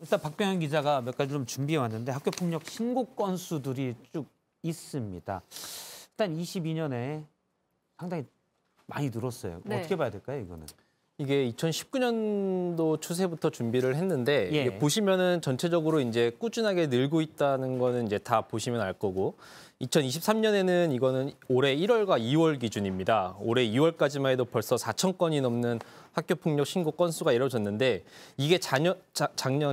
일단 박병현 기자가 몇 가지 좀 준비해 왔는데 학교 폭력 신고 건수들이 쭉 있습니다. 일단 22년에 상당히 많이 늘었어요. 네. 어떻게 봐야 될까요, 이거는? 이게 2019년도 추세부터 준비를 했는데 예. 이게 보시면은 전체적으로 이제 꾸준하게 늘고 있다는 거는 이제 다 보시면 알 거고 2023년에는 이거는 올해 1월과 2월 기준입니다. 올해 2월까지만 해도 벌써 4천 건이 넘는 학교 폭력 신고 건수가 이뤄졌는데 이게 작년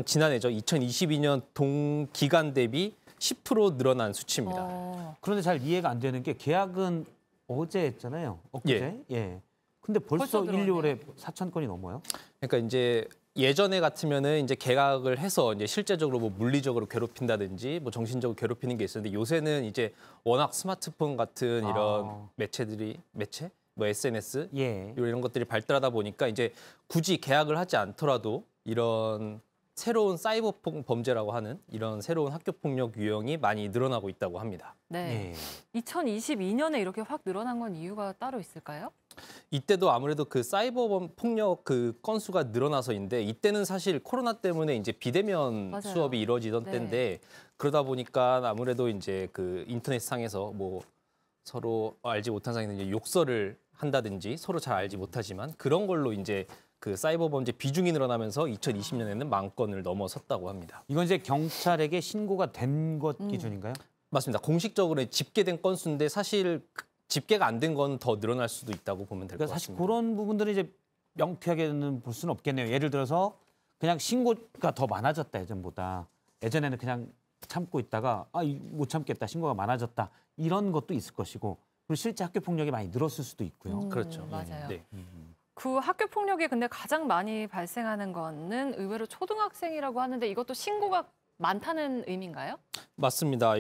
지난해죠. 2022년 동기간 대비 10% 늘어난 수치입니다. 그런데 잘 이해가 안 되는 게 계약은 어제 했잖아요. 엊그제. 예. 근데 벌써 1, 2월에 4천 건이 넘어요? 그러니까 이제 예전에 같으면은 이제 계약을 해서 이제 실제적으로 뭐 물리적으로 괴롭힌다든지 뭐 정신적으로 괴롭히는 게 있었는데 요새는 이제 워낙 스마트폰 같은 이런 매체? 뭐 SNS 예. 이런 것들이 발달하다 보니까 이제 굳이 계약을 하지 않더라도 이런 새로운 사이버 범죄라고 하는 이런 새로운 학교 폭력 유형이 많이 늘어나고 있다고 합니다. 네. 예. 2022년에 이렇게 확 늘어난 건 이유가 따로 있을까요? 이때도 아무래도 그 사이버 폭력 그 건수가 늘어나서인데 이때는 사실 코로나 때문에 이제 비대면 맞아요. 수업이 이루어지던 네. 때인데 그러다 보니까 아무래도 이제 그 인터넷 상에서 뭐 서로 알지 못한 상에서 이제 욕설을 한다든지 서로 잘 알지 못하지만 그런 걸로 이제 그 사이버 범죄 비중이 늘어나면서 2020년에는 10,000건을 넘어섰다고 합니다. 이건 이제 경찰에게 신고가 된 것 기준인가요? 맞습니다. 공식적으로 집계된 건수인데 사실 집계가 안 된 건 더 늘어날 수도 있다고 보면 될 것 그러니까 사실 같습니다. 그런 부분들은 이제 명쾌하게는 볼 수는 없겠네요. 예를 들어서 그냥 신고가 더 많아졌다, 예전보다. 예전에는 그냥 참고 있다가 못 참겠다, 신고가 많아졌다. 이런 것도 있을 것이고 그리고 실제 학교 폭력이 많이 늘었을 수도 있고요. 그렇죠. 맞아요. 네. 그 학교 폭력이 근데 가장 많이 발생하는 거는 의외로 초등학생이라고 하는데 이것도 신고가 많다는 의미인가요? 맞습니다.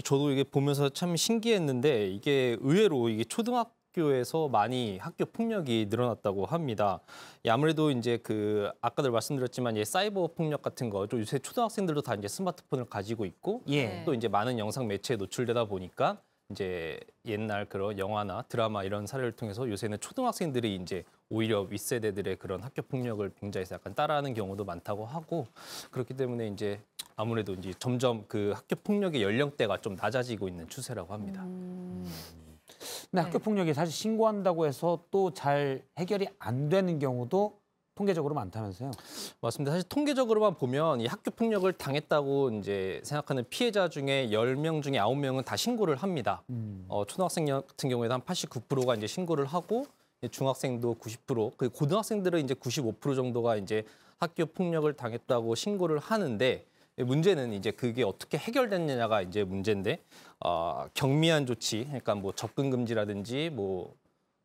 저도 이게 보면서 참 신기했는데 이게 의외로 이게 초등학교에서 많이 학교 폭력이 늘어났다고 합니다. 아무래도 이제 그 아까도 말씀드렸지만 사이버 폭력 같은 거 요새 초등학생들도 다 이제 스마트폰을 가지고 있고 예. 또 이제 많은 영상 매체에 노출되다 보니까 이제 옛날 그런 영화나 드라마 이런 사례를 통해서 요새는 초등학생들이 이제 오히려 윗세대들의 그런 학교 폭력을 굉장히 약간 따라하는 경우도 많다고 하고 그렇기 때문에 이제 아무래도 이제 점점 그 학교 폭력의 연령대가 좀 낮아지고 있는 추세라고 합니다. 근데 학교 폭력이 사실 신고한다고 해서 또 잘 해결이 안 되는 경우도 통계적으로 많다면서요? 맞습니다. 사실 통계적으로만 보면 이 학교 폭력을 당했다고 이제 생각하는 피해자 중에 10명 중에 9명은 다 신고를 합니다. 초등학생 같은 경우에도 한 89%가 이제 신고를 하고 중학생도 90%, 그 고등학생들은 이제 95% 정도가 이제 학교 폭력을 당했다고 신고를 하는데 문제는 이제 그게 어떻게 해결됐느냐가 이제 문제인데 경미한 조치, 그러니까 뭐 접근 금지라든지 뭐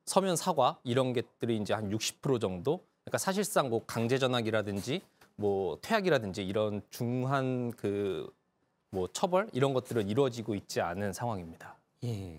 서면 사과 이런 것들이 이제 한 60% 정도. 그러니까 사실상 뭐 강제 전학이라든지 뭐 퇴학이라든지 이런 중한 그 뭐 처벌 이런 것들은 이루어지고 있지 않은 상황입니다. 예.